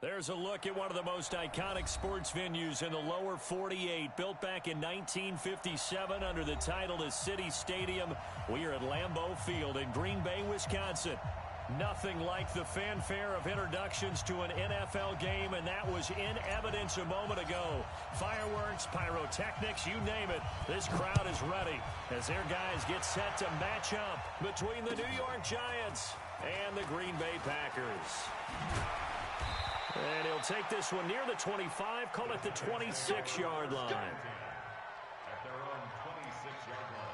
There's a look at one of the most iconic sports venues in the lower 48. Built back in 1957 under the title of City Stadium. We are at Lambeau Field in Green Bay, Wisconsin. Nothing like the fanfare of introductions to an NFL game, and that was in evidence a moment ago. Fireworks, pyrotechnics, you name it. This crowd is ready as their guys get set to match up between the New York Giants and the Green Bay Packers. And he'll take this one near the 25, call it the 26-yard line. At their own 26-yard line.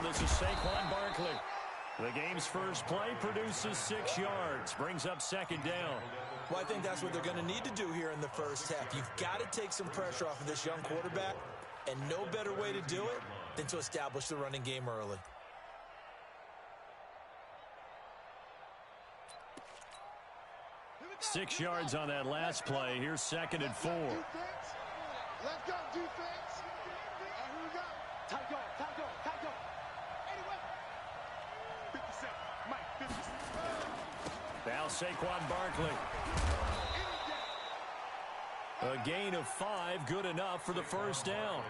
This is Saquon Barkley. The game's first play produces 6 yards, brings up second down. Well, I think that's what they're going to need to do here in the first half. You've got to take some pressure off of this young quarterback, and no better way to do it than to establish the running game early. Six yards on that last play. Here's second and 4. Let's go, defense. Here we go. Tight go, tight go, tight go. Anyway. 57, Mike, 57. Now Saquon Barkley. A gain of 5, good enough for the first down.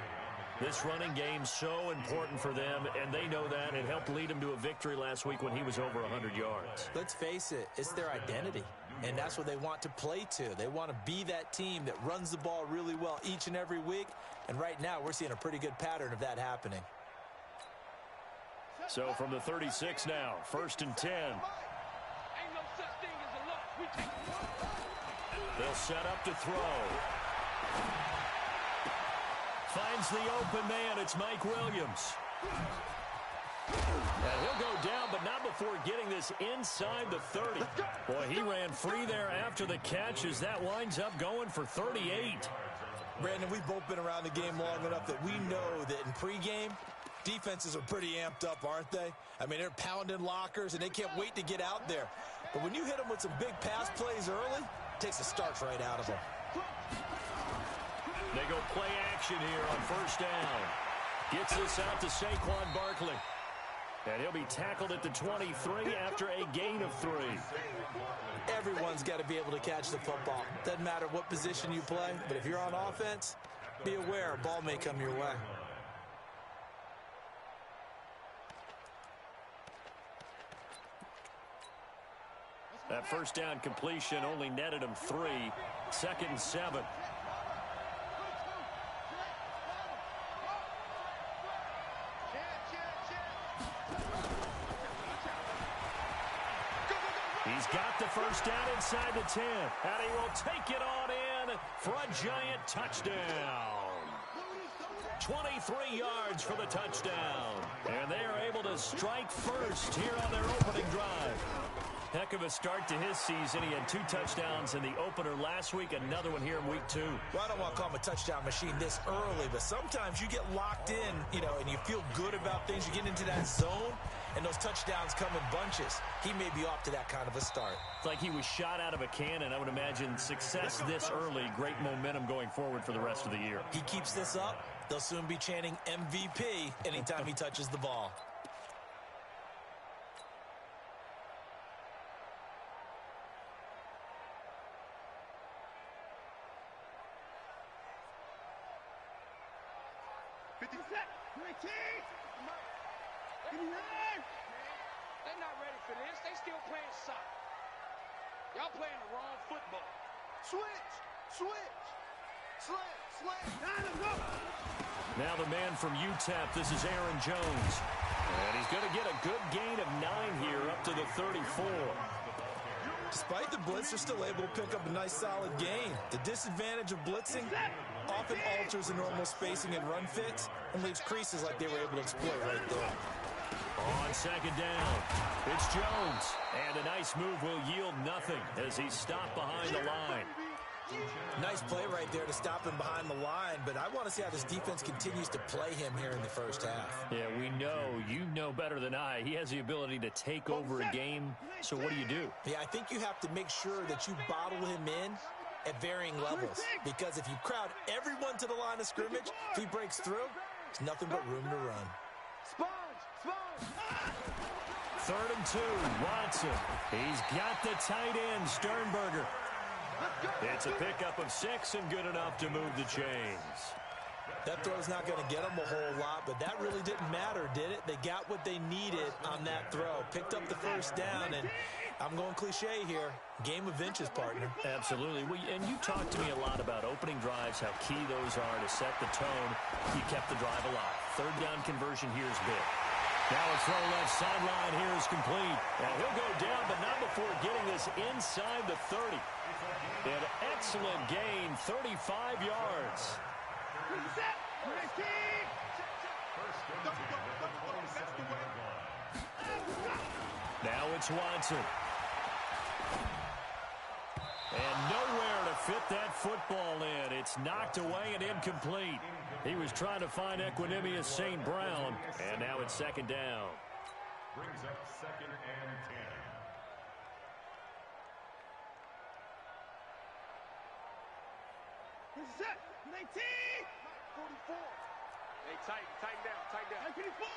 This running game's so important for them, and they know that. It helped lead them to a victory last week when he was over 100 yards. Let's face it, it's their identity, and that's what they want to play to. They want to be that team that runs the ball really well each and every week, and right now we're seeing a pretty good pattern of that happening. So from the 36 now, first and 10. Ain't no such thing as a loss. We take it. They'll set up to throw. Finds the open man. It's Mike Williams. And he'll go down, but not before getting this inside the 30. Boy, he ran free there after the catch as that winds up going for 38. Brandon, we've both been around the game long enough that we know that in pregame, defenses are pretty amped up, aren't they? I mean, they're pounding lockers, and they can't wait to get out there. But when you hit them with some big pass plays early, it takes the starch right out of them. They go play action here on first down. Gets this out to Saquon Barkley. And he'll be tackled at the 23 after a gain of 3. Everyone's got to be able to catch the football. Doesn't matter what position you play, but if you're on offense, be aware a ball may come your way. That first down completion only netted him 3. Second and 7. He's got the first down inside the 10, and he will take it on in for a giant touchdown. 23 yards for the touchdown, and they are able to strike first here on their opening drive. Heck of a start to his season. He had 2 touchdowns in the opener last week, another one here in week 2. Well, I don't want to call him a touchdown machine this early, but sometimes you get locked in, and you feel good about things. You get into that zone, and those touchdowns come in bunches. He may be off to that kind of a start. It's like he was shot out of a cannon. I would imagine success this early, great momentum going forward for the rest of the year. He keeps this up, they'll soon be chanting MVP anytime he touches the ball. They're not ready for this. They still playing soccer. Y'all playing the wrong football. Switch, slant, go. Now the man from UTEP, this is Aaron Jones. And he's going to get a good gain of 9 here up to the 34. Despite the blitz, they're still able to pick up a nice solid gain. The disadvantage of blitzing often alters the normal spacing and run fits and leaves creases like they were able to exploit right there. On second down, it's Jones. And a nice move will yield nothing as he's stopped behind the line. Nice play right there to stop him behind the line, but I want to see how this defense continues to play him here in the first half. Yeah, we know. You know better than I. He has the ability to take over a game, so what do you do? Yeah, I think you have to make sure that you bottle him in at varying levels, because if you crowd everyone to the line of scrimmage, if he breaks through, there's nothing but room to run. Third and 2, Watson. He's got the tight end, Sternberger. It's a pickup of 6 and good enough to move the chains. That throw's not going to get them a whole lot, but that really didn't matter, did it? They got what they needed on that throw. Picked up the first down, and I'm going cliche here. Game of inches, partner. Absolutely. Well, and you talked to me a lot about opening drives, how key those are to set the tone. You kept the drive alive. Third down conversion here is big. Now a throw left sideline here is complete. And he'll go down, but not before getting this inside the 30. An excellent gain, 35 yards. Now it's Watson. And nowhere to fit that football in. It's knocked away and incomplete. He was trying to find Equinemius St. Brown, and now it's second down. Brings up 2nd and 10. Set. 19. 44. Hey, tighten down. 54.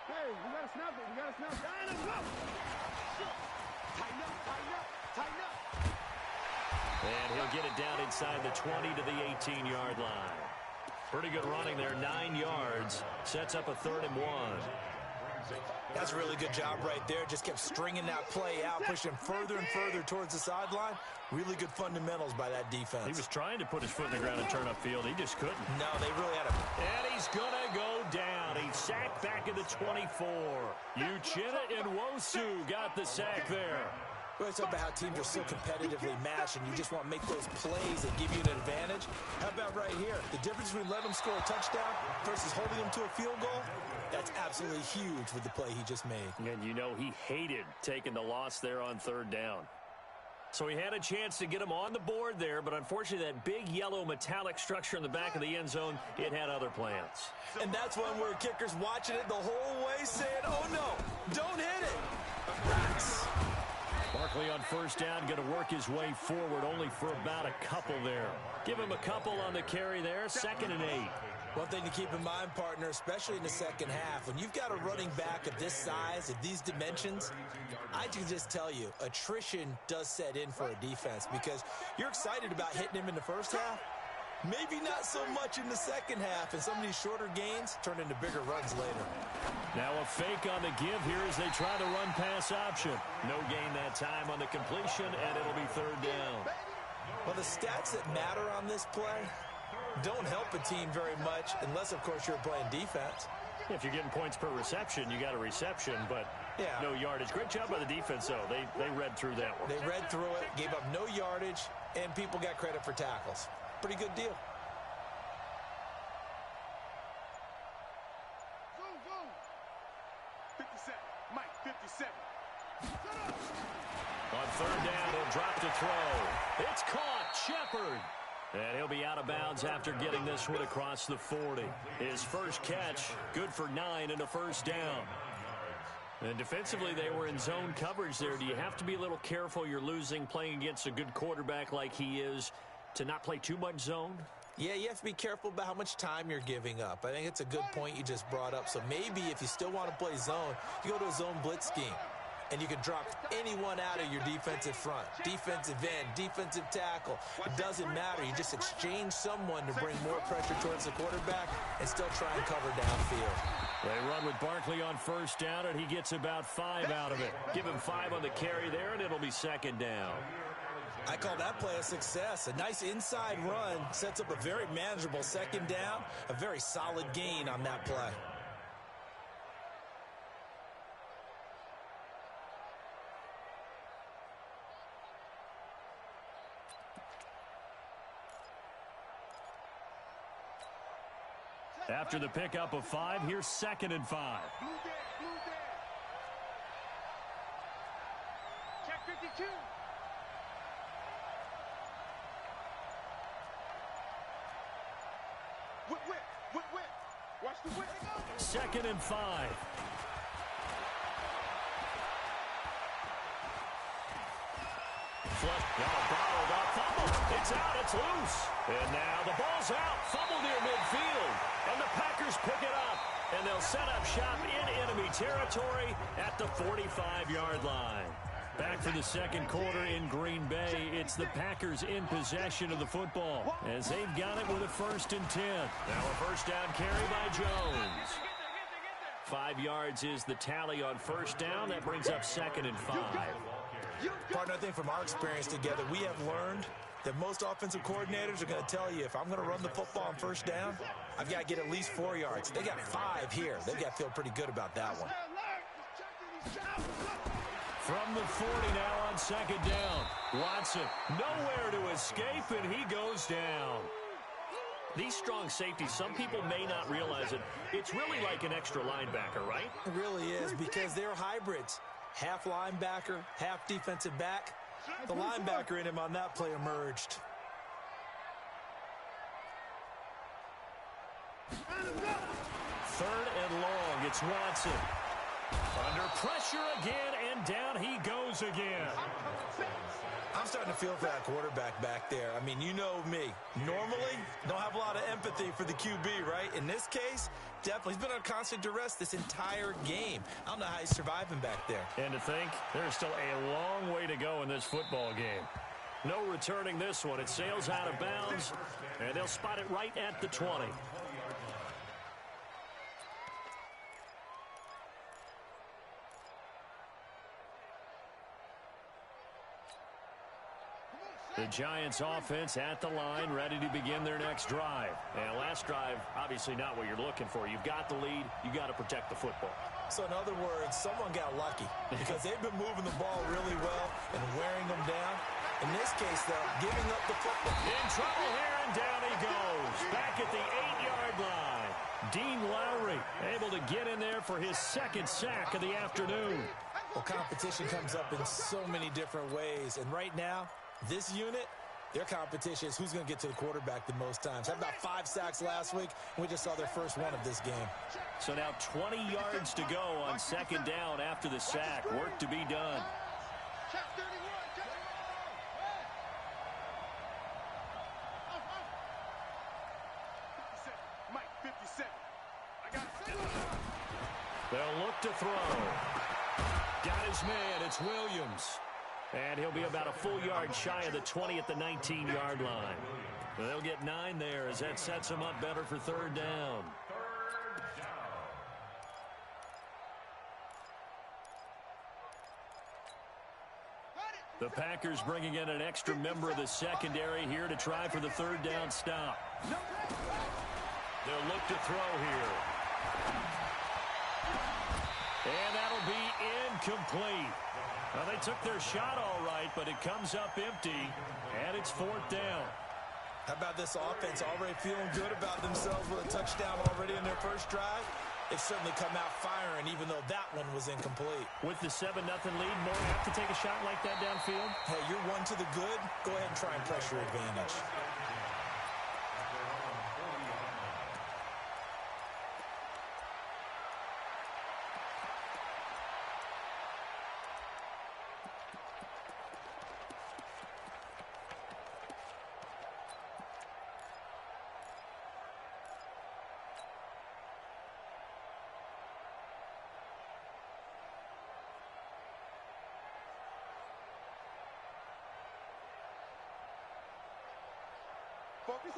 Hey, we got to snap it. Let's go. Tighten up. And he'll get it down inside the 20 to the 18-yard line. Pretty good running there, 9 yards. Sets up a 3rd and 1. That's a really good job right there. Just kept stringing that play out, pushing him further and further towards the sideline. Really good fundamentals by that defense. He was trying to put his foot in the ground and turn upfield. He just couldn't. No, they really had him. And he's going to go down. He's sacked back at the 24. Uchenna Nwosu got the sack there. We always talk about how teams are so competitively matched, and you just want to make those plays that give you an advantage. How about right here? The difference between letting them score a touchdown versus holding them to a field goal, that's absolutely huge with the play he just made. And you know he hated taking the loss there on 3rd down. So he had a chance to get him on the board there, but unfortunately that big yellow metallic structure in the back of the end zone, it had other plans. And that's one where kicker's watching it the whole way saying, oh no, don't hit it. Rats. Barkley on 1st down, going to work his way forward only for about a couple there. Give him a couple on the carry there, 2nd and 8. One thing to keep in mind, partner, especially in the second half, when you've got a running back of this size, of these dimensions, I can just tell you, attrition does set in for a defense because you're excited about hitting him in the first half. Maybe not so much in the second half, and some of these shorter gains turn into bigger runs later. Now a fake on the give here as they try the run-pass option. No gain that time on the completion, and it'll be 3rd down. Well, the stats that matter on this play don't help a team very much unless, of course, you're playing defense. If you're getting points per reception, you got a reception, but no yardage. Great job by the defense, though. They read through that one. They read through it, gave up no yardage, and people got credit for tackles. Pretty good deal. Go. 57. Mike, 57. On 3rd down, he'll drop to throw. It's caught. Shepard. And he'll be out of bounds after getting this one across the 40. His first catch, good for 9 and a 1st down. And defensively, they were in zone coverage there. Do you have to be a little careful? You're losing, playing against a good quarterback like he is, to not play too much zone? Yeah, you have to be careful about how much time you're giving up. I think it's a good point you just brought up. So maybe if you still want to play zone, you go to a zone blitz scheme. And you can drop anyone out of your defensive front. Defensive end, defensive tackle. It doesn't matter. You just exchange someone to bring more pressure towards the quarterback and still try and cover downfield. They run with Barkley on 1st down, and he gets about 5 out of it. Give him 5 on the carry there, and it'll be 2nd down. I call that play a success. A nice inside run sets up a very manageable 2nd down. A very solid gain on that play. After the pickup of 5, here's 2nd and 5. Check 52. 2nd and 5. Bottled up, fumble. It's out, it's loose. And now the ball's out. Fumble near midfield. And the Packers pick it up. And they'll set up shop in enemy territory at the 45-yard line. Back for the second quarter in Green Bay. It's the Packers in possession of the football as they've got it with a 1st and 10. Now a first down carry by Jones. 5 yards is the tally on first down. That brings up 2nd and 5. Partner, I think from our experience together, we have learned that most offensive coordinators are going to tell you, if I'm going to run the football on first down, I've got to get at least 4 yards. They got 5 here. They've got to feel pretty good about that one. From the 40 now on 2nd down. Watson nowhere to escape, and he goes down. These strong safeties, some people may not realize it. It's really like an extra linebacker, right? It really is, because they're hybrids. Half linebacker, half defensive back. The linebacker in him on that play emerged. 3rd and long. It's Watson. Under pressure again, and down he goes again. I'm starting to feel for that quarterback back there. I mean, you know me. Normally, don't have a lot of empathy for the QB, right? In this case, definitely. He's been on constant duress this entire game. I don't know how he's surviving back there. And to think, there's still a long way to go in this football game. No returning this one. It sails out of bounds, and they'll spot it right at the 20. The Giants offense at the line, ready to begin their next drive. And last drive, obviously not what you're looking for. You've got the lead. You got to protect the football. So in other words, someone got lucky because they've been moving the ball really well and wearing them down. In this case, though, giving up the football. In trouble here, and down he goes. Back at the 8-yard line. Dean Lowry able to get in there for his 2nd sack of the afternoon. Well, competition comes up in so many different ways. And right now, this unit, their competition is who's going to get to the quarterback the most times. Had about 5 sacks last week, and we just saw their first one of this game. So now 20 yards to go on 2nd down after the sack. Work to be done. They'll look to throw. Got his man. It's Williams. And he'll be about a full yard shy of the 20 at the 19-yard line. They'll get 9 there as that sets them up better for 3rd down. The Packers bringing in an extra member of the secondary here to try for the 3rd down stop. They'll look to throw here. And that'll be incomplete. Well, they took their shot all right, but it comes up empty, and it's 4th down. How about this offense already feeling good about themselves with a touchdown already in their first drive? They've certainly come out firing, even though that one was incomplete. With the 7-0 lead, more have to take a shot like that downfield? Hey, you're 1 to the good. Go ahead and try and press your advantage.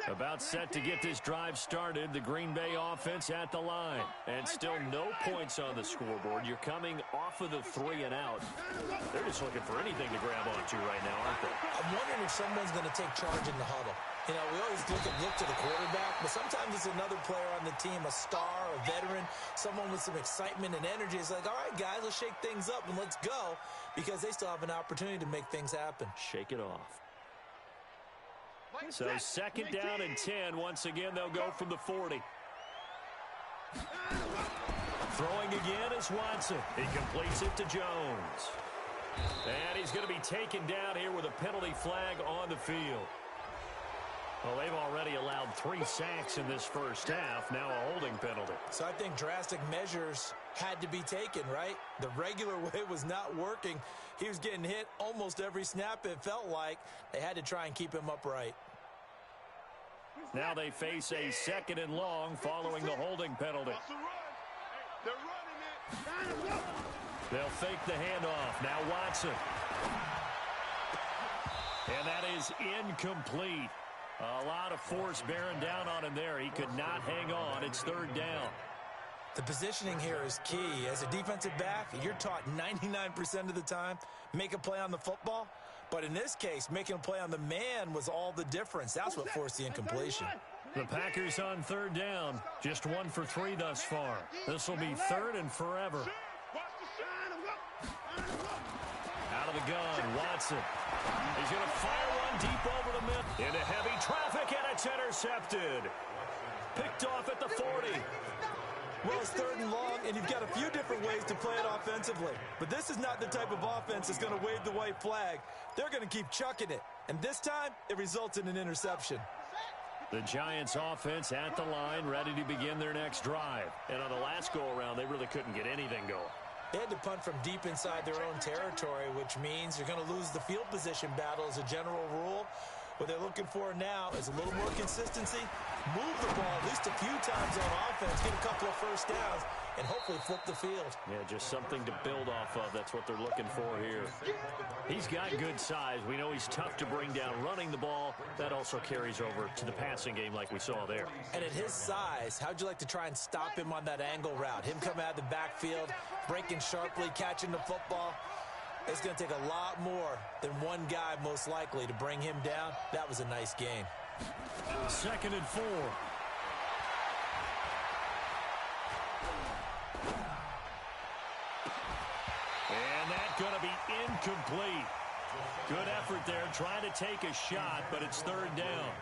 About set to get this drive started. The Green Bay offense at the line. And still no points on the scoreboard. You're coming off of the 3 and out. They're just looking for anything to grab onto right now, aren't they? I'm wondering if someone's going to take charge in the huddle. You know, we always look to the quarterback, but sometimes it's another player on the team, a star, a veteran, someone with some excitement and energy. It's like, all right, guys, let's shake things up and let's go, because they still have an opportunity to make things happen. Shake it off. So 2nd down and 10. Once again, they'll go from the 40. Throwing again is Watson. He completes it to Jones. And he's going to be taken down here with a penalty flag on the field. Well, they've already allowed 3 sacks in this first half. Now a holding penalty. So I think drastic measures had to be taken, right? The regular way was not working. He was getting hit almost every snap, it felt like. They had to try and keep him upright. Now they face a 2nd and long following the holding penalty. They're running it. They'll fake the handoff. Now Watson. And that is incomplete. A lot of force bearing down on him there. He could not hang on. It's 3rd down. The positioning here is key. As a defensive back, you're taught 99% of the time, make a play on the football. But in this case, making a play on the man was all the difference. That's what forced the incompletion. The Packers on 3rd down. Just 1 for 3 thus far. This will be 3rd and forever. Out of the gun, Watson. He's going to fire one deep over the middle. Into heavy traffic, and it's intercepted. Picked off at the 40. Well, it's 3rd and long, and you've got a few different ways to play it offensively. But this is not the type of offense that's going to wave the white flag. They're going to keep chucking it. And this time, it results in an interception. The Giants offense at the line, ready to begin their next drive. And on the last go-around, they really couldn't get anything going. They had to punt from deep inside their own territory, which means you're going to lose the field position battle as a general rule. What they're looking for now is a little more consistency, move the ball at least a few times on offense, get a couple of first downs, and hopefully flip the field. Yeah, just something to build off of. That's what they're looking for here. He's got good size. We know he's tough to bring down running the ball. That also carries over to the passing game like we saw there. And at his size, how'd you like to try and stop him on that angle route? Him coming out of the backfield, breaking sharply, catching the football. It's going to take a lot more than one guy, most likely, to bring him down. That was a nice game. 2nd and 4. And that's going to be incomplete. Good effort there, trying to take a shot, but it's 3rd down.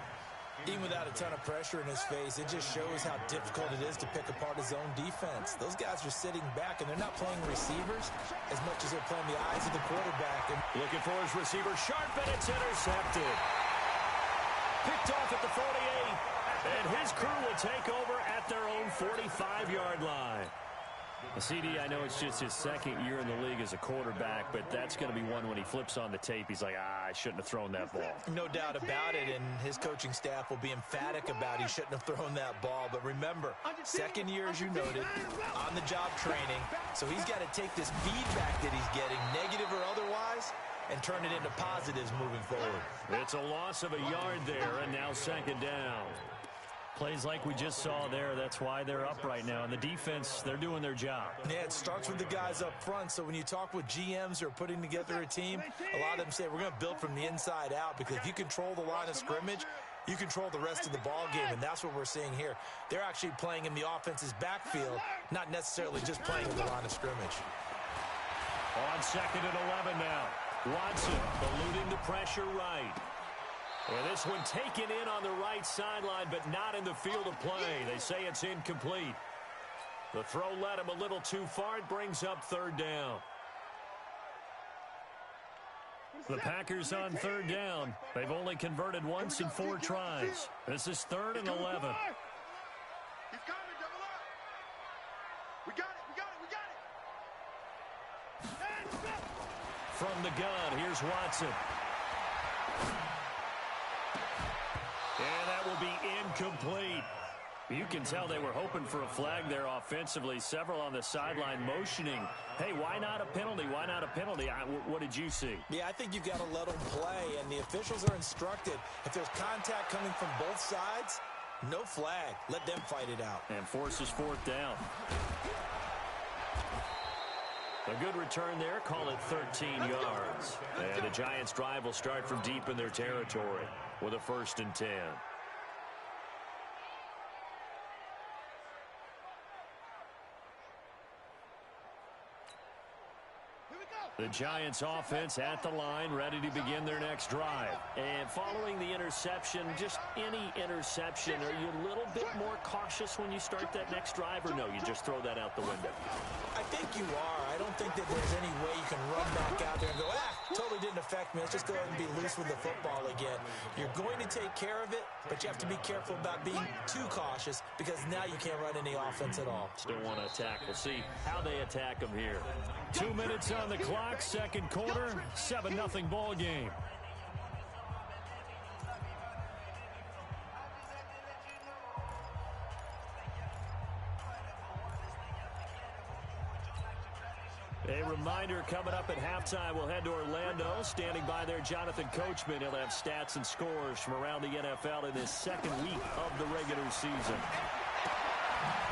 Even without a ton of pressure in his face, it just shows how difficult it is to pick apart his own defense. Those guys are sitting back, and they're not playing receivers as much as they're playing the eyes of the quarterback. And looking for his receiver, sharp, and it's intercepted. Picked off at the 48, and his crew will take over at their own 45-yard line. CD, I know it's just his 2nd year in the league as a quarterback, but that's going to be one when he flips on the tape. He's like, I shouldn't have thrown that ball. No doubt about it, and his coaching staff will be emphatic about he shouldn't have thrown that ball. But remember, 2nd year, as you noted, on-the-job training. So he's got to take this feedback that he's getting, negative or otherwise, and turn it into positives moving forward. It's a loss of a yard there, and now 2nd down. Plays like we just saw there, that's why they're up right now. And the defense, they're doing their job. Yeah, it starts with the guys up front. So when you talk with GMs who are putting together a team, a lot of them say we're going to build from the inside out, because if you control the line of scrimmage, you control the rest of the ball game, and that's what we're seeing here. They're actually playing in the offense's backfield, not necessarily just playing in the line of scrimmage. On 2nd and 11 now. Watson eluding the pressure right. And this one taken in on the right sideline, but not in the field of play. They say it's incomplete. The throw led him a little too far. It brings up 3rd down. The Packers on 3rd down. They've only converted once in 4 tries. This is 3rd and 11. He's coming, double up. We got it. From the gun, here's Watson. And that will be incomplete. You can tell they were hoping for a flag there offensively. Several on the sideline motioning. Hey, why not a penalty? Why not a penalty? What did you see? Yeah, I think you've got to let them play, and the officials are instructed. If there's contact coming from both sides, no flag. Let them fight it out. And forces 4th down. A good return there. Call it 13 yards. And the Giants' drive will start from deep in their territory with a 1st and 10. The Giants offense at the line, ready to begin their next drive. And following the interception, just any interception, are you a little bit more cautious when you start that next drive, or no, you just throw that out the window? I think you are. I don't think that there's any way you can run back out there and go, totally didn't affect me. Let's just go ahead and be loose with the football again. You're going to take care of it, but you have to be careful about being too cautious because now you can't run any offense at all. Still want to attack. We'll see how they attack them here. 2 minutes on the clock, second quarter, 7-0 ball game. A reminder, coming up at halftime, we'll head to Orlando. Standing by there, Jonathan Coachman. He'll have stats and scores from around the NFL in his second week of the regular season.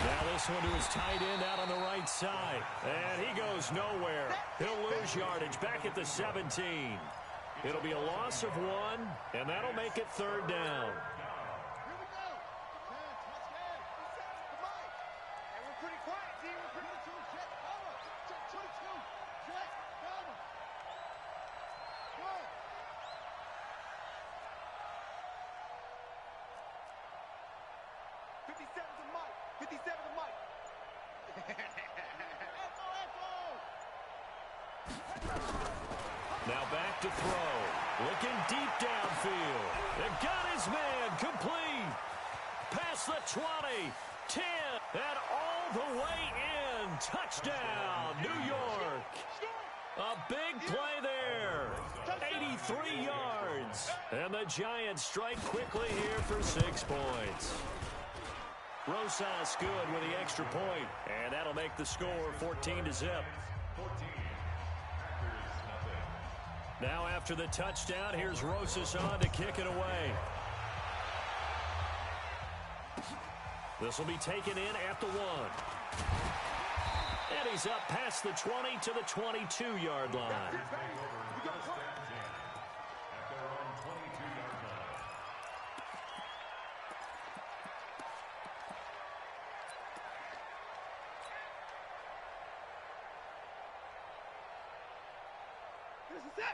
Now this one to his tight end out on the right side. And he goes nowhere. He'll lose yardage back at the 17. It'll be a loss of 1, and that'll make it third down. Now back to throw. Looking deep downfield. And got his man complete. Past the 20, 10, and all the way in. Touchdown, New York. A big play there. 83 yards. And the Giants strike quickly here for 6 points. Rosas good with the extra point. And that'll make the score 14-0. Now after the touchdown, here's Rosas on to kick it away. This will be taken in at the 1. And he's up past the 20 to the 22-yard line.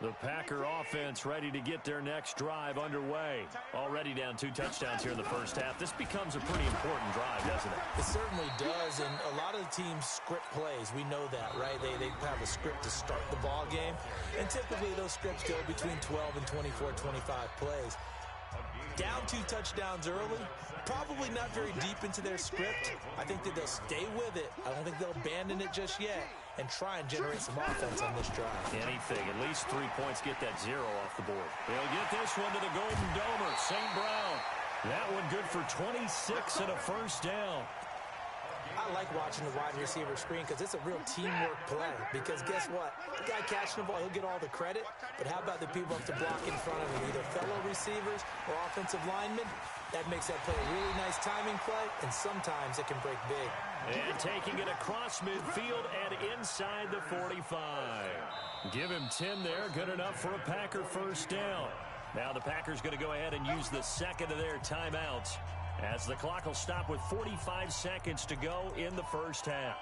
The Packer offense ready to get their next drive underway. Already down 2 touchdowns here in the first half. This becomes a pretty important drive, doesn't it? It certainly does, and a lot of the teams script plays. We know that, right? They have a script to start the ball game, and typically those scripts go between 12 and 24, 25 plays. Down 2 touchdowns early, probably not very deep into their script. I think that they'll stay with it. I don't think they'll abandon it just yet and try and generate some offense on this drive. Anything, at least 3 points, get that 0 off the board. They'll get this one to the Golden Domer, St. Brown. That one good for 26 and a first down. I like watching the wide receiver screen because it's a real teamwork play. Because guess what? The guy catching the ball, he'll get all the credit. But how about the people up to block in front of him, either fellow receivers or offensive linemen? That makes that play a really nice timing play, and sometimes it can break big. And taking it across midfield and inside the 45. Give him 10 there, good enough for a Packer first down. Now the Packers going to go ahead and use the second of their timeouts, as the clock will stop with 45 seconds to go in the first half.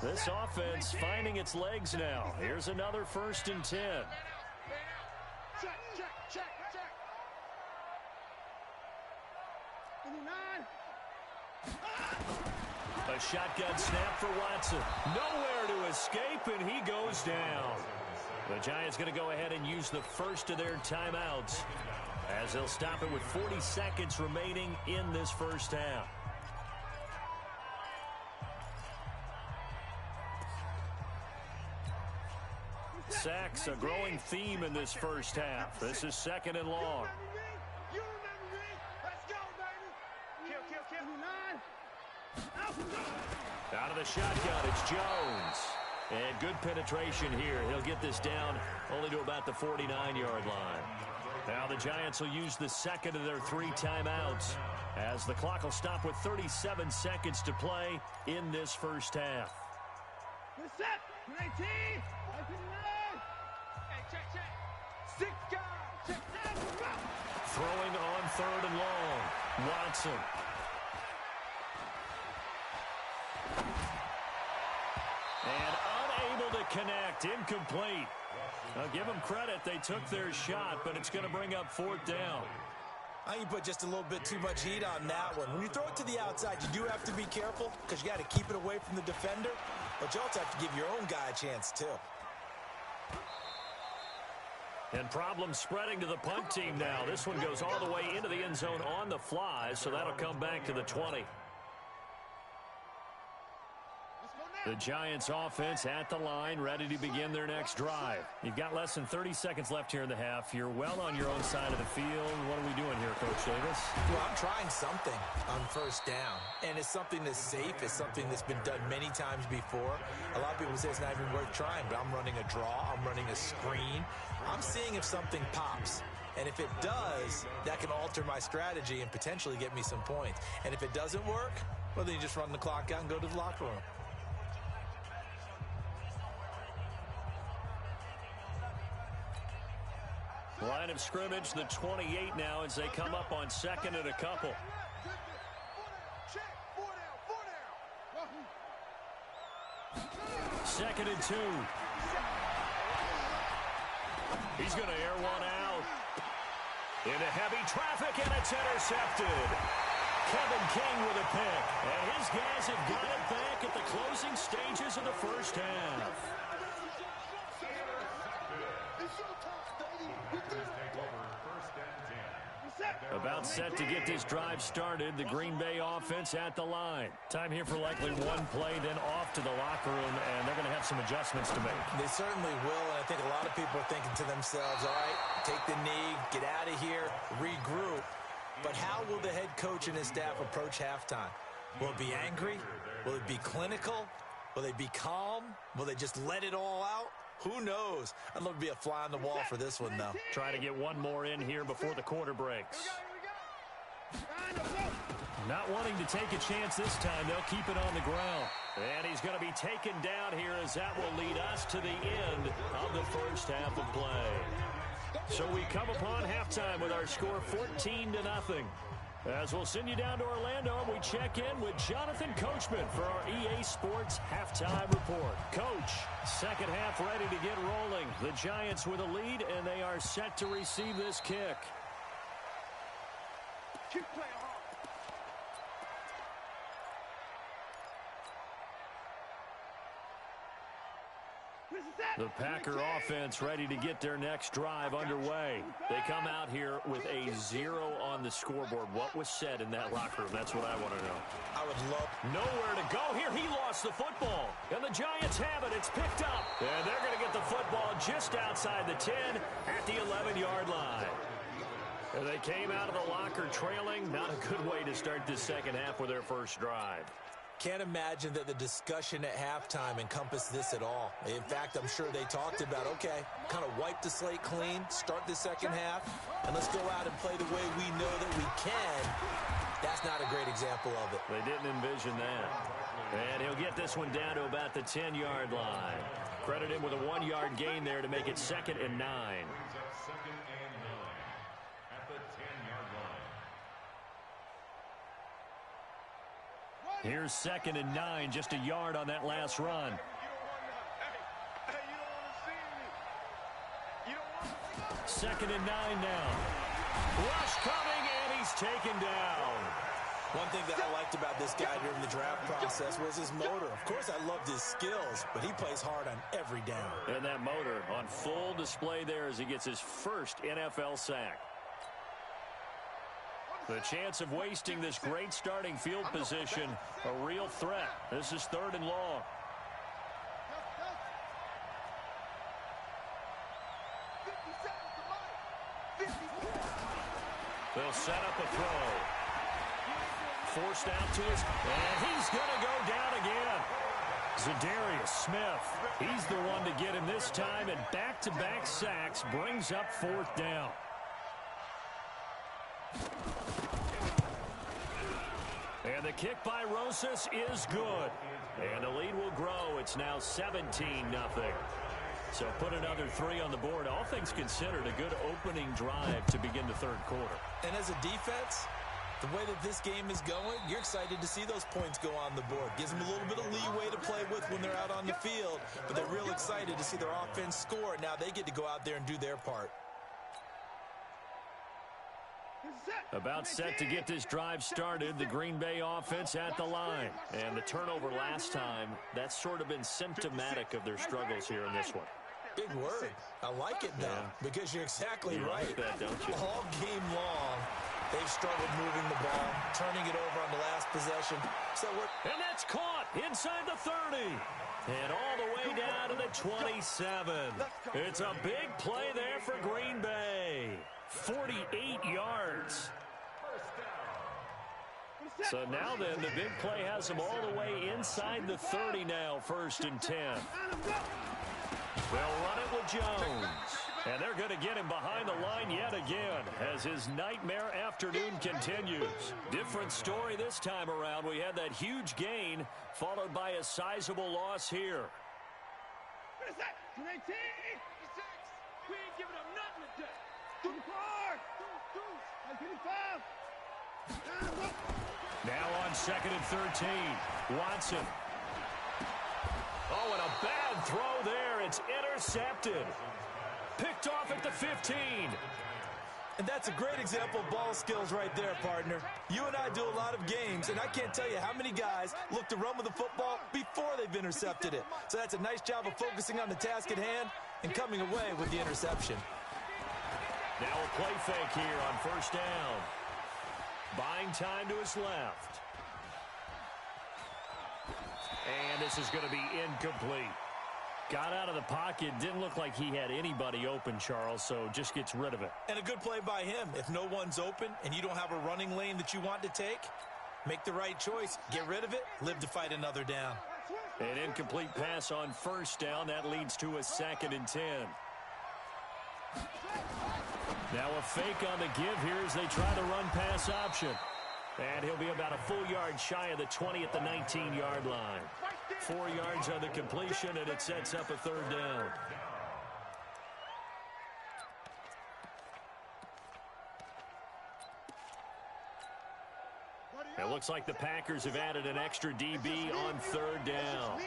This offense finding its legs now. Here's another 1st and 10. Check, check, check, check. 59. A shotgun snap for Watson. Nowhere to escape, and he goes down. The Giants going to go ahead and use the first of their timeouts, as they'll stop it with 40 seconds remaining in this first half. Sacks, a growing theme in this first half. This is 2nd and long. You remember me. Let's go, baby. Kill. Out of the shotgun, it's Jones. And good penetration here. He'll get this down only to about the 49-yard line. Now the Giants will use the second of their 3 timeouts, as the clock will stop with 37 seconds to play in this first half. Good set. 19. 59. Hey, check, check. 6 guys. Check. Throwing on 3rd and long. Watson. And unable to connect. Incomplete. Now give them credit. They took their shot, but it's going to bring up 4th down. I think you put just a little bit too much heat on that one. When you throw it to the outside, you do have to be careful because you got to keep it away from the defender, but you also have to give your own guy a chance too. And problems spreading to the punt team now. This one goes all the way into the end zone on the fly, so that'll come back to the 20. The Giants offense at the line, ready to begin their next drive. You've got less than 30 seconds left here in the half. You're well on your own side of the field. What are we doing here, Coach Davis? Well, I'm trying something on first down, and it's something that's safe. It's something that's been done many times before. A lot of people say it's not even worth trying, but I'm running a draw. I'm running a screen. I'm seeing if something pops. And if it does, that can alter my strategy and potentially get me some points. And if it doesn't work, well, then you just run the clock out and go to the locker room. Line of scrimmage, the 28 now as they come up on second and a couple. Second and 2. He's going to air one out. Into heavy traffic, and it's intercepted. Kevin King with a pick. And his guys have got it back at the closing stages of the first half. About set to get this drive started. The Green Bay offense at the line. Time here for likely one play, then off to the locker room, and they're going to have some adjustments to make. They certainly will, and I think a lot of people are thinking to themselves, all right, take the knee, get out of here, regroup. But how will the head coach and his staff approach halftime? Will it be angry? Will it be clinical? Will they be calm? Will they just let it all out? Who knows? I'd love to be a fly on the wall for this one, though. Try to get one more in here before the quarter breaks. Not wanting to take a chance this time. They'll keep it on the ground. And he's going to be taken down here as that will lead us to the end of the first half of play. So we come upon halftime with our score 14-0. As we'll send you down to Orlando, and we check in with Jonathan Coachman for our EA Sports Halftime Report. Coach, second half ready to get rolling. The Giants with a lead, and they are set to receive this kick. Keep playing hard. The Packer offense ready to get their next drive underway. They come out here with a 0 on the scoreboard. What was said in that locker room? That's what I want to know. I would love nowhere to go here. He lost the football. And the Giants have it. It's picked up. And they're going to get the football just outside the 10 at the 11-yard line. And they came out of the locker trailing. Not a good way to start this second half with their first drive. Can't imagine that the discussion at halftime encompassed this at all. In fact, I'm sure they talked about, okay, kind of wipe the slate clean, start the second half, and let's go out and play the way we know that we can. That's not a great example of it. They didn't envision that. And he'll get this one down to about the 10-yard line. Credit him with a 1-yard gain there to make it 2nd and 9. Here's 2nd and 9, just a yard on that last run. 2nd and 9 now. Rush coming, and he's taken down. One thing that I liked about this guy during the draft process was his motor. Of course, I loved his skills, but he plays hard on every down. And that motor on full display there as he gets his first NFL sack. The chance of wasting this great starting field position, a real threat. This is 3rd and long. They'll set up a throw. Forced out to his, and he's going to go down again. Zadarius Smith, he's the one to get him this time, and back-to-back sacks brings up 4th down. And the kick by Rosas is good. And the lead will grow. It's now 17-0. So put another 3 on the board. All things considered, a good opening drive to begin the 3rd quarter. And as a defense, the way that this game is going, you're excited to see those points go on the board. Gives them a little bit of leeway to play with when they're out on the field. But they're real excited to see their offense score. Now they get to go out there and do their part. About set to get this drive started, the Green Bay offense at the line. And the turnover last time, that's sort of been symptomatic of their struggles here in this one. Big word. I like it, though, because you're exactly right. Like that, don't you? All game long, they've struggled moving the ball, turning it over on the last possession. So and that's caught inside the 30. And all the way down to the 27. It's a big play there for Green Bay. 48 yards. So now then, the big play has them all the way inside the 30 now, 1st and 10. They'll run it with Jones. And they're going to get him behind the line yet again as his nightmare afternoon continues. Different story this time around. We had that huge gain followed by a sizable loss here. We ain't giving up nothing today. Now on 2nd and 13. Watson. Oh, and a bad throw there. It's intercepted. Picked off at the 15. And that's a great example of ball skills right there, partner. You and I do a lot of games, and I can't tell you how many guys look to run with the football before they've intercepted it. So that's a nice job of focusing on the task at hand and coming away with the interception. Now a play fake here on 1st down. Buying time to his left. And this is going to be incomplete. Got out of the pocket. Didn't look like he had anybody open, Charles, so just gets rid of it. And a good play by him. If no one's open and you don't have a running lane that you want to take, make the right choice. Get rid of it. Live to fight another down. An incomplete pass on 1st down. That leads to a 2nd and 10. Now a fake on the give here as they try the run-pass option. And he'll be about a full yard shy of the 20 at the 19-yard line. 4 yards on the completion, and it sets up a 3rd down. It looks like the Packers have added an extra DB on 3rd down.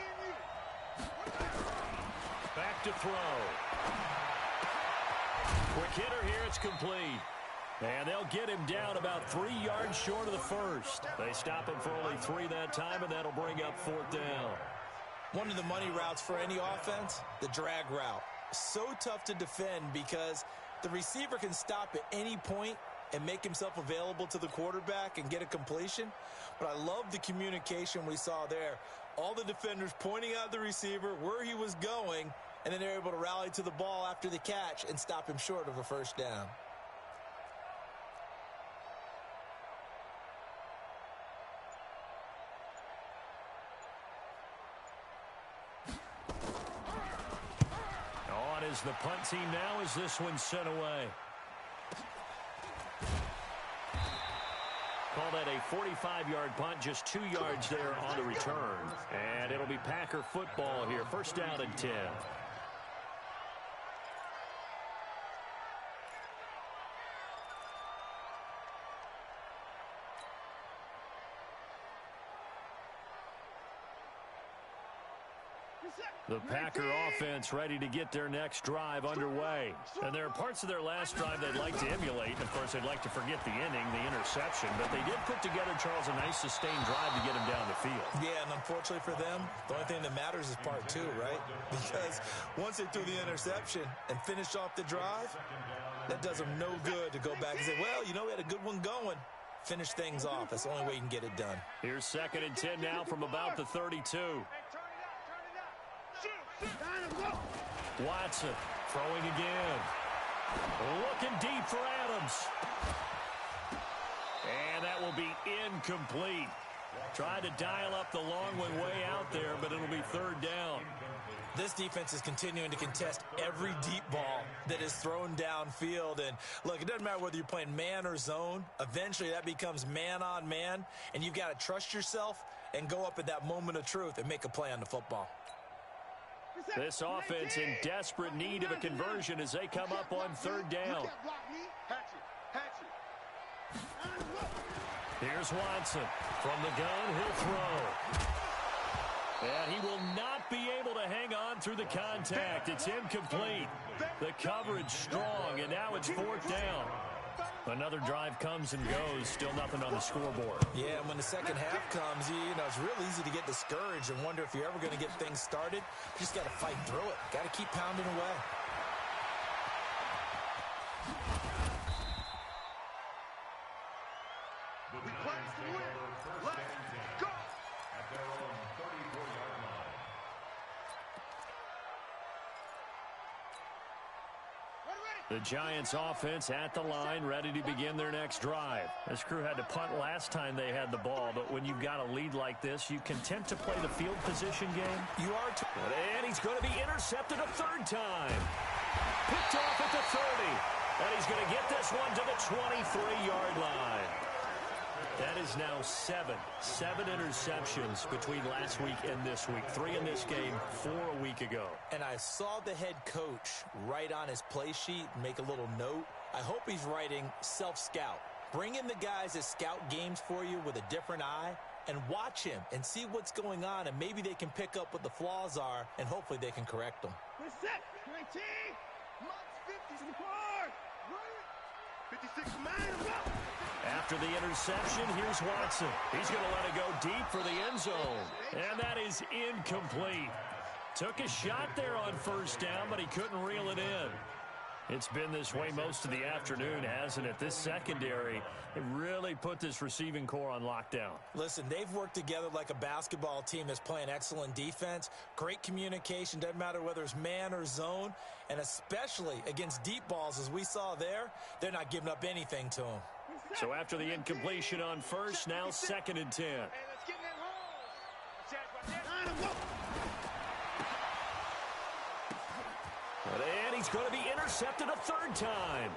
Back to throw. Quick hitter here, it's complete. And they'll get him down about 3 yards short of the 1st. They stop him for only 3 that time, and that'll bring up 4th down. One of the money routes for any offense, the drag route. So tough to defend because the receiver can stop at any point and make himself available to the quarterback and get a completion. But I love the communication we saw there. All the defenders pointing out the receiver, where he was going, and then they're able to rally to the ball after the catch and stop him short of a 1st down. On is the punt team now as this one's sent away. Call that a 45-yard punt, just 2 yards there on the return. And it'll be Packer football here, 1st down and 10. The Packer offense ready to get their next drive underway. And there are parts of their last drive they'd like to emulate. And, of course, they'd like to forget the inning, the interception. But they did put together, Charles, a nice sustained drive to get him down the field. Yeah, and unfortunately for them, the only thing that matters is part 2, right? Because once they threw the interception and finished off the drive, that does them no good to go back and say, well, you know, we had a good one going. Finish things off. That's the only way you can get it done. Here's 2nd and 10 now from about the 32. Watson throwing again. Looking deep for Adams. And that will be incomplete. Tried to dial up the long one way out there, but it'll be 3rd down. This defense is continuing to contest every deep ball that is thrown downfield. And, look, it doesn't matter whether you're playing man or zone. Eventually, that becomes man on man, and you've got to trust yourself and go up at that moment of truth and make a play on the football. This offense in desperate need of a conversion as they come up on 3rd down. Here's Watson. From the gun, he'll throw. And he will not be able to hang on through the contact. It's incomplete. The coverage strong, and now it's 4th down. Another drive comes and goes. Still nothing on the scoreboard. Yeah, and when the second half comes, you know, it's real easy to get discouraged and wonder if you're ever going to get things started. You just got to fight through it. Got to keep pounding away. Request to win. Let's go. At their own 34-yard line. The Giants offense at the line, ready to begin their next drive. This crew had to punt last time they had the ball, but when you've got a lead like this, you can tend to play the field position game. You are too. And he's going to be intercepted a third time. Picked off at the 30. And he's going to get this one to the 23-yard line. That is now seven interceptions between last week and this week. 3 in this game, 4 a week ago. And I saw the head coach write on his play sheet, make a little note. I hope he's writing self-scout. Bring in the guys that scout games for you with a different eye and watch him and see what's going on, and maybe they can pick up what the flaws are, and hopefully they can correct them. We're set. 19. Max 50 in the car. 56 man. After the interception, here's Watson. He's going to let it go deep for the end zone. And that is incomplete. Took a shot there on first down, but he couldn't reel it in. It's been this way most of the afternoon, hasn't it? This secondary, it really put this receiving core on lockdown. Listen, they've worked together like a basketball team that's playing excellent defense. Great communication, doesn't matter whether it's man or zone. And especially against deep balls, as we saw there, they're not giving up anything to them. So after the incompletion on first, now 2nd and 10. And he's going to be intercepted a third time.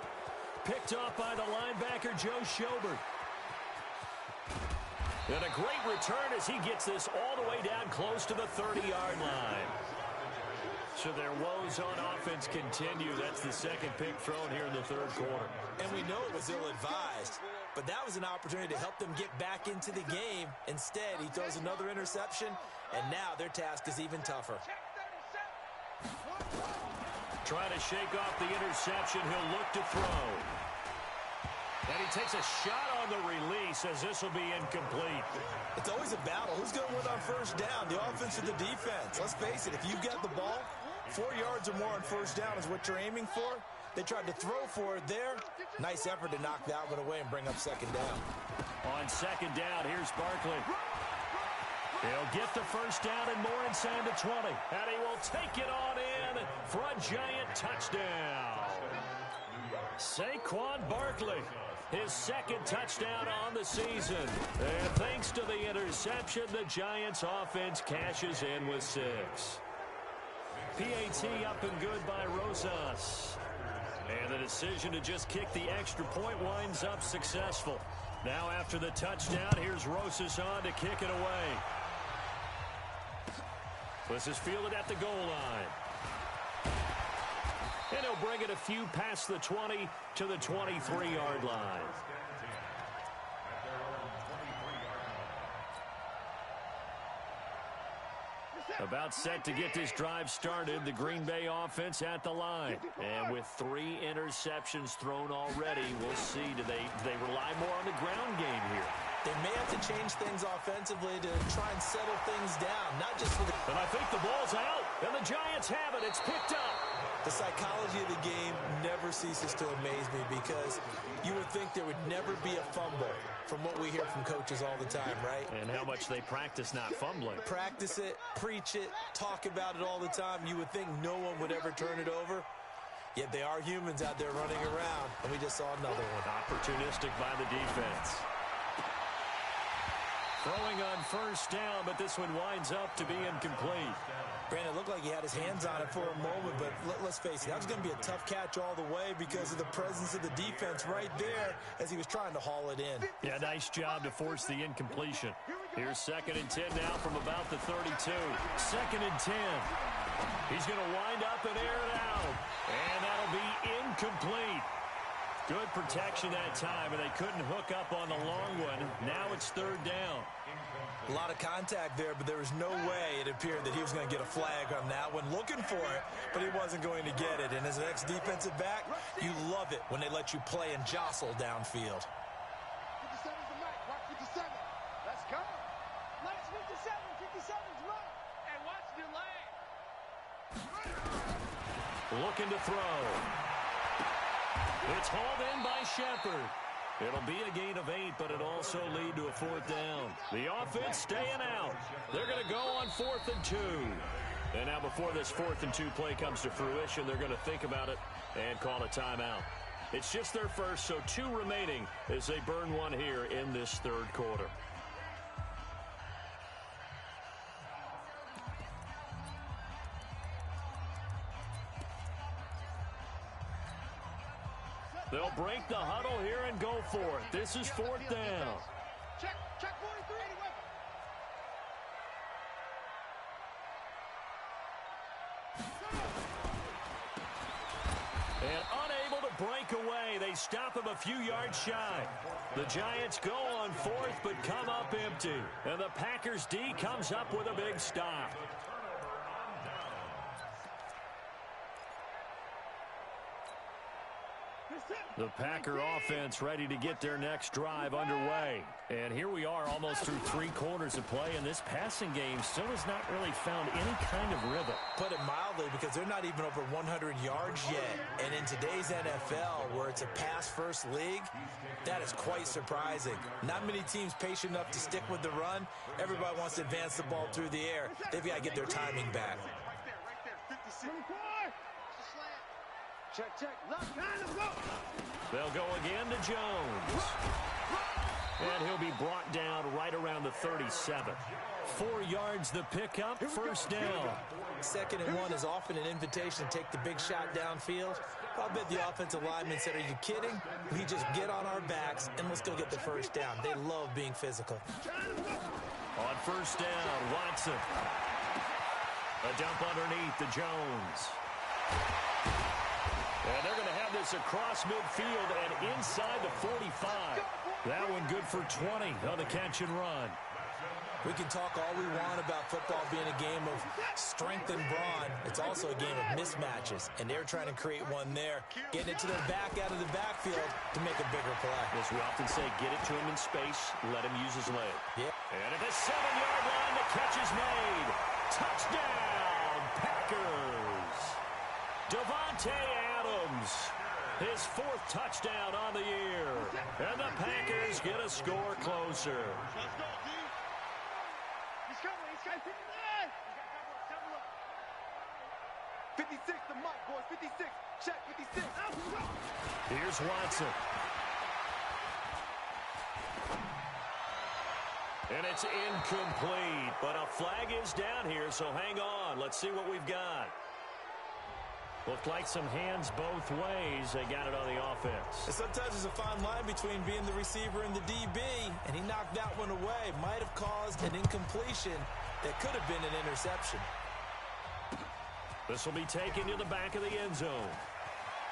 Picked off by the linebacker, Joe Schobert. And a great return as he gets this all the way down close to the 30-yard line. So their woes on offense continue. That's the second pick thrown here in the third quarter. And we know it was ill-advised, but that was an opportunity to help them get back into the game. Instead, he throws another interception, and now their task is even tougher. Trying to shake off the interception. He'll look to throw. And he takes a shot on the release as this will be incomplete. It's always a battle. Who's going to win on first down, the offense or the defense? Let's face it, if you've got the ball, 4 yards or more on first down is what you're aiming for. They tried to throw for it there. Nice effort to knock that one away and bring up second down. On second down, here's Barkley. He'll get the first down and more inside the 20. And he will take it on in for a Giant touchdown. Saquon Barkley, his second touchdown on the season. And thanks to the interception, the Giants offense cashes in with 6. PAT up and good by Rosas. And the decision to just kick the extra point winds up successful. Now after the touchdown, here's Rosas on to kick it away. This is fielded at the goal line. And he'll bring it a few past the 20 to the 23-yard line. About set to get this drive started, the Green Bay offense at the line. And with 3 interceptions thrown already, we'll see, do they rely more on the ground game here? They may have to change things offensively to try and settle things down, not just for the... And I think the ball's out, and the Giants have it. It's picked up. The psychology of the game never ceases to amaze me because you would think there would never be a fumble from what we hear from coaches all the time, right? And how much they practice not fumbling. Practice it, preach it, talk about it all the time. You would think no one would ever turn it over. Yet they are humans out there running around, and we just saw another one. Opportunistic by the defense. Throwing on first down, but this one winds up to be incomplete. Brandon, it looked like he had his hands on it for a moment, but let's face it, that was going to be a tough catch all the way because of the presence of the defense right there as he was trying to haul it in. Yeah, nice job to force the incompletion. Here's 2nd and 10 now from about the 32. 2nd and 10. He's going to wind up and air it out. And that'll be incomplete. Good protection that time, and they couldn't hook up on the long one. Now it's third down. A lot of contact there, but there was no way it appeared that he was going to get a flag on that one. Looking for it, but he wasn't going to get it. And as an ex-defensive back, you love it when they let you play and jostle downfield. 57's the mic. Watch 57. Let's go. Let's 57. 57's run. And watch the lane. Looking to throw. It's hauled in by Shepard. It'll be a gain of 8, but it'll also lead to a fourth down. The offense staying out. They're going to go on 4th and 2. And now before this 4th and 2 play comes to fruition, they're going to think about it and call a timeout. It's just their first, so 2 remaining as they burn one here in this third quarter. They'll break the huddle here and go for it. This is 4th down. Check 43. And unable to break away. They stop him a few yards shy. The Giants go on 4th, but come up empty. And the Packers D comes up with a big stop. The Packer offense ready to get their next drive underway. And here we are almost through 3 quarters of play, and this passing game still has not really found any kind of rhythm. Put it mildly, because they're not even over 100 yards yet. And in today's NFL, where it's a pass-first league, that is quite surprising. Not many teams patient enough to stick with the run. Everybody wants to advance the ball through the air. They've got to get their timing back. Right there. 56. Check. Left hand, let's go. They'll go again to Jones. And he'll be brought down right around the 37. 4 yards the pickup, first down. 2nd and 1 is often an invitation to take the big shot downfield. I'll bet the offensive linemen said, are you kidding? We just get on our backs and let's go get the first down. They love being physical. On first down, Watson. A dump underneath to Jones. And they're going to have this across midfield and inside the 45. That one good for 20 on the catch and run. We can talk all we want about football being a game of strength and brawn. It's also a game of mismatches, and they're trying to create one there, getting it to their back out of the backfield to make a bigger play. As we often say, get it to him in space, let him use his leg. Yeah. And at the 7-yard line, the catch is made. Touchdown, Packers. Devontae Adams, his 4th touchdown on the year. And the Packers get a score closer. Let's go, D. He's coming. 56, the mic, boys. 56. Check, 56. Here's Watson. And it's incomplete, but a flag is down here, so hang on. Let's see what we've got. Looked like some hands both ways. They got it on the offense. And sometimes there's a fine line between being the receiver and the DB, and he knocked that one away. Might have caused an incompletion that could have been an interception. This will be taken to the back of the end zone.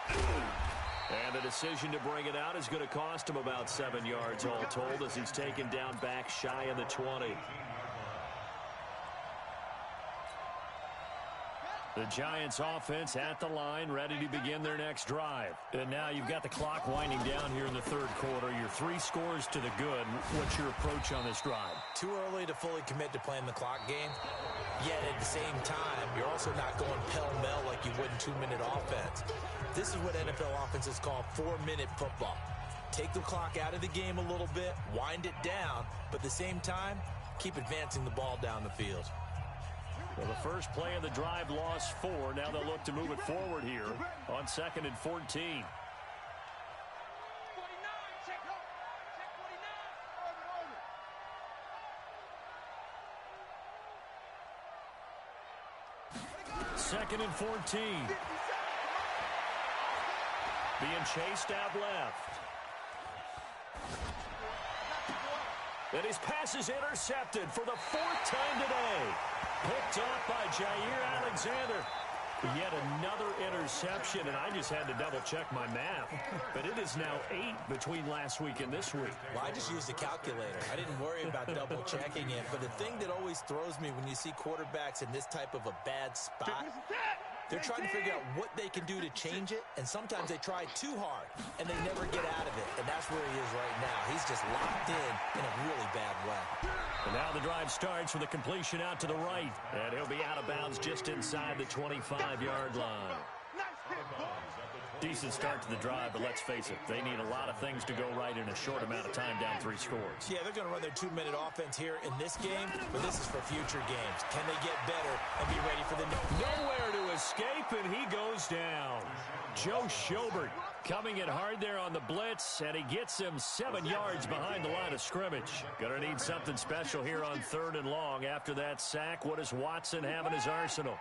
And the decision to bring it out is going to cost him about 7 yards all told as he's taken down back shy of the 20. The Giants offense at the line, ready to begin their next drive. And now you've got the clock winding down here in the third quarter. Your 3 scores to the good. What's your approach on this drive? Too early to fully commit to playing the clock game. Yet at the same time, you're also not going pell-mell like you would in 2-minute offense. This is what NFL offenses call 4-minute football. Take the clock out of the game a little bit, wind it down, but at the same time, keep advancing the ball down the field. Well, the first play of the drive lost 4. Now they'll look to move it forward here on 2nd and 14. 49, check 49. 2nd and 14. Being chased out left. And his pass is intercepted for the 4th time today. Picked off by Jair Alexander. Yet another interception, and I just had to double-check my math. But it is now 8 between last week and this week. Well, I just used a calculator. I didn't worry about double-checking it. But the thing that always throws me when you see quarterbacks in this type of a bad spot, they're trying to figure out what they can do to change it, and sometimes they try too hard, and they never get out of it. And that's where he is right now. He's just locked in a really bad way. And now the drive starts with a completion out to the right. And he'll be out of bounds just inside the 25-yard line. Decent start to the drive, but let's face it, they need a lot of things to go right in a short amount of time down 3 scores. Yeah, they're going to run their 2-minute offense here in this game, but this is for future games. Can they get better and be ready for the nowhere to escape, and he goes down. Joe Schobert coming in hard there on the blitz, and he gets him 7 yards behind the line of scrimmage. Going to need something special here on 3rd and long. After that sack, what does Watson have in his arsenal?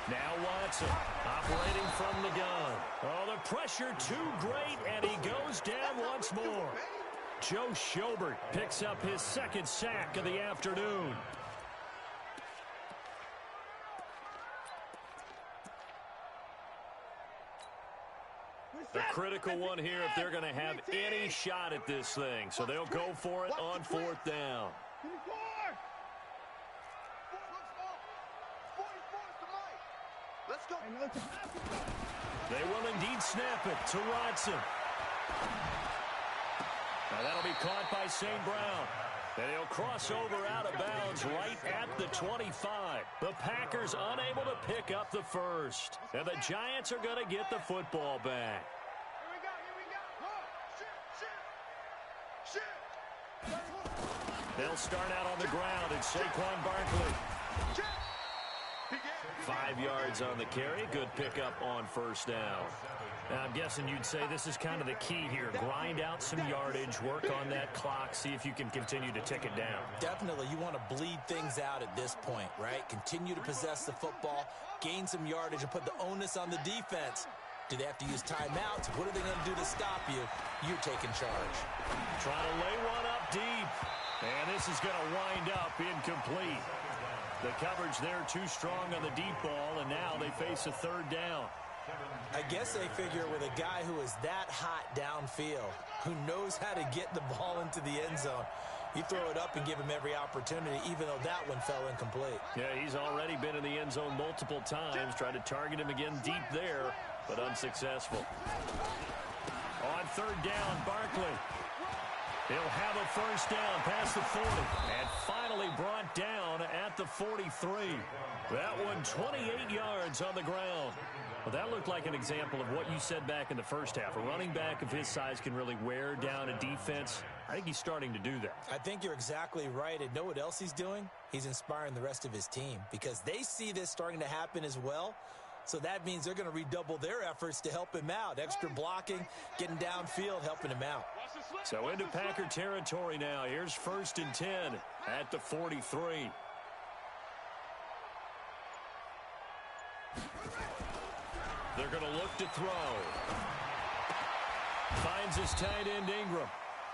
Now Watson operating from the gun. Oh, the pressure too great, and he goes down once more. Joe Schobert picks up his 2nd sack of the afternoon. A critical one here if they're going to have any shot at this thing. So they'll go for it on 4th down. They will indeed snap it to Watson. Now that'll be caught by St. Brown. And he'll cross over out of bounds right at the 25. The Packers unable to pick up the first. And the Giants are going to get the football back. They'll start out on the ground, and Saquon Barkley. 5 yards on the carry. Good pickup on 1st down. Now, I'm guessing you'd say this is kind of the key here. Grind out some yardage, work on that clock, see if you can continue to tick it down. Definitely. You want to bleed things out at this point, right? Continue to possess the football, gain some yardage, and put the onus on the defense. Do they have to use timeouts? What are they going to do to stop you? You're taking charge. Trying to lay one up deep. And this is going to wind up incomplete. The coverage there too strong on the deep ball, and now they face a 3rd down. I guess they figure with a guy who is that hot downfield, who knows how to get the ball into the end zone, you throw it up and give him every opportunity, even though that one fell incomplete. Yeah, he's already been in the end zone multiple times. Tried to target him again deep there, but unsuccessful. On 3rd down, Barkley. He'll have a 1st down past the 40. And finally brought down at the 43. That one 28 yards on the ground. Well, that looked like an example of what you said back in the first half. A running back of his size can really wear down a defense. I think he's starting to do that. I think you're exactly right. And know what else he's doing? He's inspiring the rest of his team because they see this starting to happen as well. So that means they're going to redouble their efforts to help him out. Extra blocking, getting downfield, helping him out. So into Packer territory now. Here's 1st and 10 at the 43. They're going to look to throw. Finds his tight end Ingram.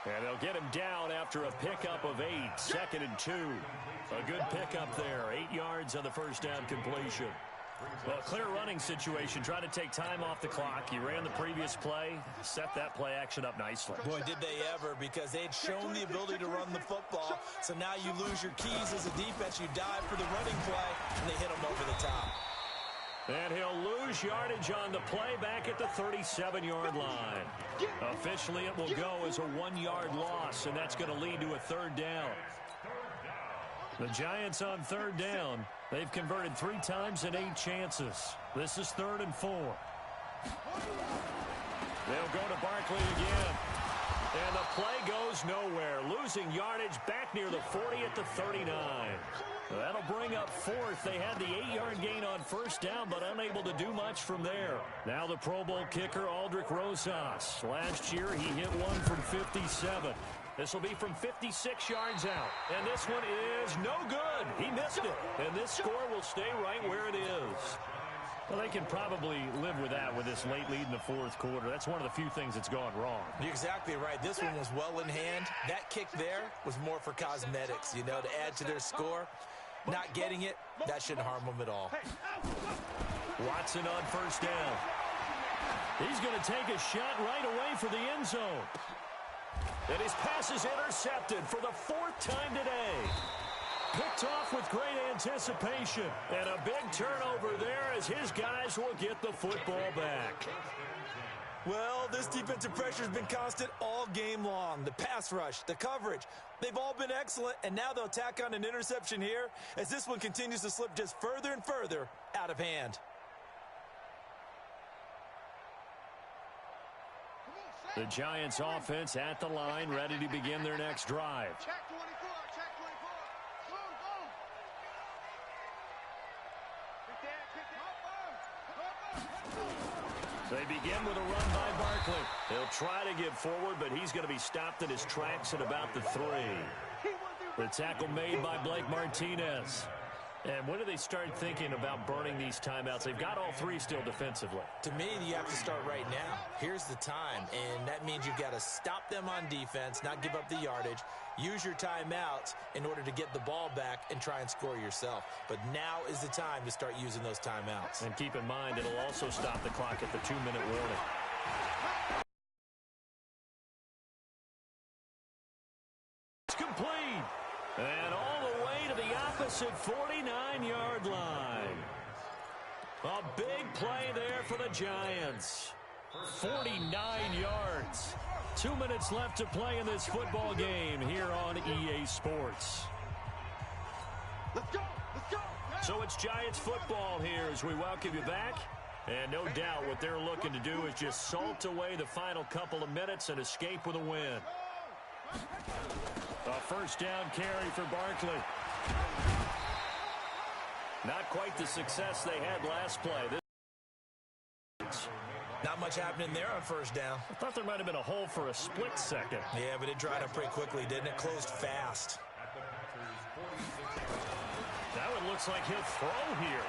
And they'll get him down after a pickup of 8. 2nd and 2. A good pickup there. 8 yards on the 1st down completion. Well, clear running situation. Trying to take time off the clock. He ran the previous play, set that play action up nicely. Boy, did they ever, because they had shown the ability to run the football. So now you lose your keys as a defense. You dive for the running play, and they hit him over the top. And he'll lose yardage on the play back at the 37-yard line. Officially, it will go as a 1-yard loss, and that's going to lead to a 3rd down. The Giants on 3rd down. They've converted 3 times in 8 chances. This is 3rd and 4. They'll go to Barkley again. And the play goes nowhere. Losing yardage back near the 40 at the 39. That'll bring up 4th. They had the 8-yard gain on 1st down, but unable to do much from there. Now the Pro Bowl kicker, Aldrich Rosas. Last year, he hit one from 57. This will be from 56 yards out. And this one is no good. He missed it. And this score will stay right where it is. Well, they can probably live with that with this late lead in the 4th quarter. That's one of the few things that's gone wrong. You're exactly right. This one was well in hand. That kick there was more for cosmetics, you know, to add to their score. not getting it, that shouldn't harm him at all. Watson on first down. He's going to take a shot right away for the end zone. And his pass is intercepted for the 4th time today. Picked off with great anticipation. And a big turnover there as his guys will get the football back. Well, this defensive pressure has been constant all game long. The pass rush, the coverage, they've all been excellent, and now they'll tack on an interception here as this one continues to slip just further and further out of hand. The Giants offense at the line, ready to begin their next drive. Check 24, check 24. Boom, boom. They begin with a run by Barkley. He'll try to get forward, but he's going to be stopped in his tracks at about the 3. The tackle made by Blake Martinez. And when do they start thinking about burning these timeouts? They've got all 3 still defensively. To me, you have to start right now. Here's the time, and that means you've got to stop them on defense, not give up the yardage, use your timeouts in order to get the ball back and try and score yourself. But now is the time to start using those timeouts. And keep in mind, it'll also stop the clock at the 2-minute warning. It's complete. And all the way to the opposite 49-yard line. A big play there for the Giants. 49 yards. 2 minutes left to play in this football game here on EA Sports. Let's go, let's go. So it's Giants football here as we welcome you back. And no doubt what they're looking to do is just salt away the final couple of minutes and escape with a win. A first down carry for Barkley. Not quite the success they had last play. Not much happening there on first down. I thought there might have been a hole for a split second. Yeah, but it dried up pretty quickly, didn't it? Closed fast. Now it looks like he'll throw here.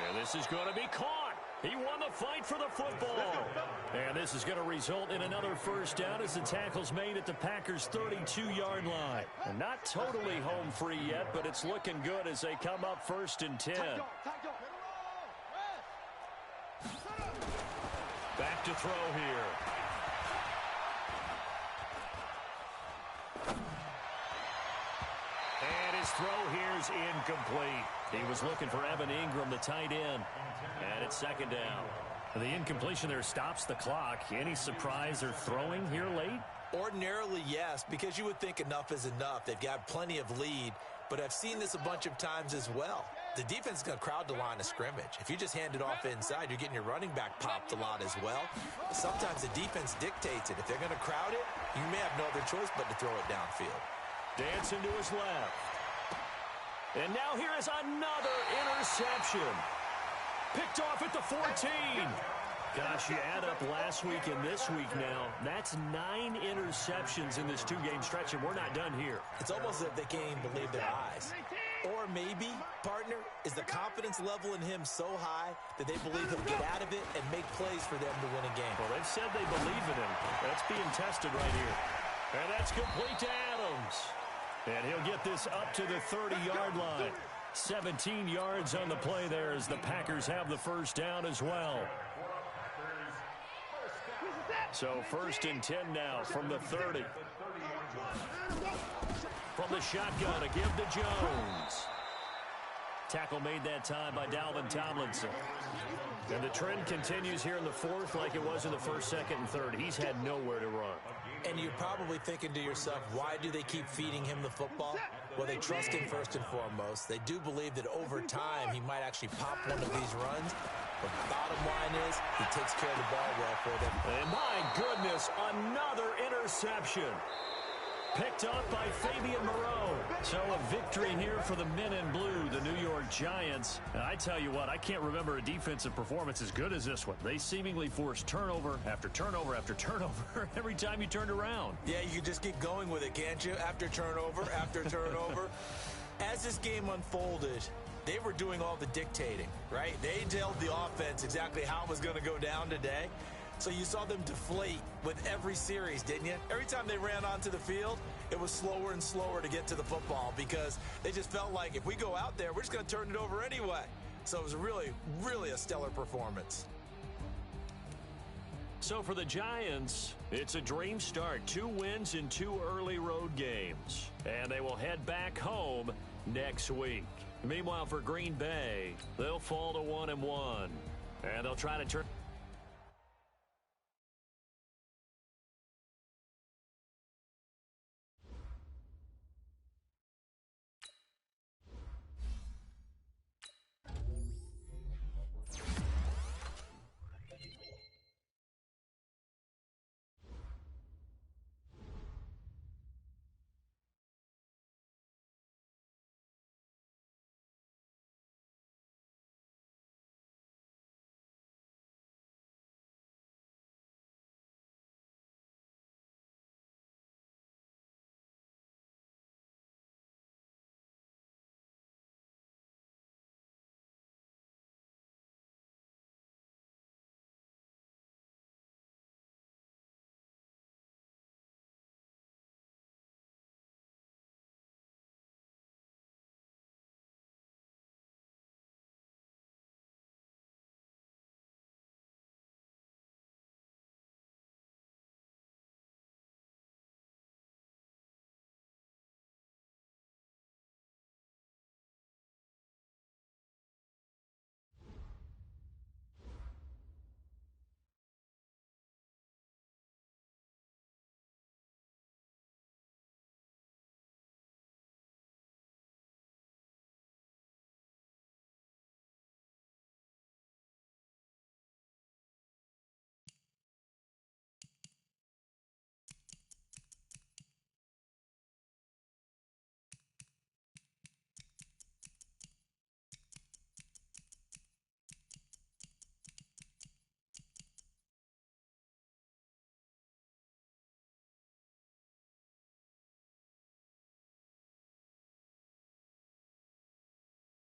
And this is going to be caught. He won the fight for the football. And this is going to result in another first down as the tackle's made at the Packers' 32-yard line. And not totally home free yet, but it's looking good as they come up 1st and 10. Back to throw here. And his throw here's incomplete. He was looking for Evan Ingram, the tight end. And it's 2nd down. The incompletion there stops the clock. Any surprise they're throwing here late? Ordinarily, yes, because you would think enough is enough. They've got plenty of lead, but I've seen this a bunch of times as well. The defense is going to crowd the line of scrimmage. If you just hand it off inside, you're getting your running back popped a lot as well. Sometimes the defense dictates it. If they're going to crowd it, you may have no other choice but to throw it downfield. Dancing to his left. And now here is another interception. Picked off at the 14. Gosh, you add up last week and this week now. That's 9 interceptions in this 2-game stretch, and we're not done here. It's almost as if they can't even believe their eyes. Or maybe, partner, is the confidence level in him so high that they believe he'll get out of it and make plays for them to win a game. Well, they've said they believe in him. That's being tested right here. And that's complete to Adams. And he'll get this up to the 30-yard line. 17 yards on the play there as the Packers have the first down as well. So 1st and 10 now from the 30. From the shotgun, a give to Jones. Tackle made that time by Dalvin Tomlinson. And the trend continues here in the 4th like it was in the 1st, 2nd, and 3rd. He's had nowhere to run. And you're probably thinking to yourself, why do they keep feeding him the football? Well, they trust him first and foremost. They do believe that over time he might actually pop one of these runs. But the bottom line is he takes care of the ball well for them. And my goodness, another interception. Picked off by Fabian Moreau. So a victory here for the men in blue, the New York Giants. And I tell you what, I can't remember a defensive performance as good as this one. They seemingly forced turnover after turnover after turnover every time you turned around. Yeah, you can just keep going with it, can't you? After turnover, after turnover. As this game unfolded, they were doing all the dictating, right? They told the offense exactly how it was going to go down today. So you saw them deflate with every series, didn't you? Every time they ran onto the field, it was slower and slower to get to the football because they just felt like if we go out there, we're just going to turn it over anyway. So it was really, really a stellar performance. So for the Giants, it's a dream start. 2 wins in 2 early road games. And they will head back home next week. Meanwhile, for Green Bay, they'll fall to 1-1. And they'll try to turn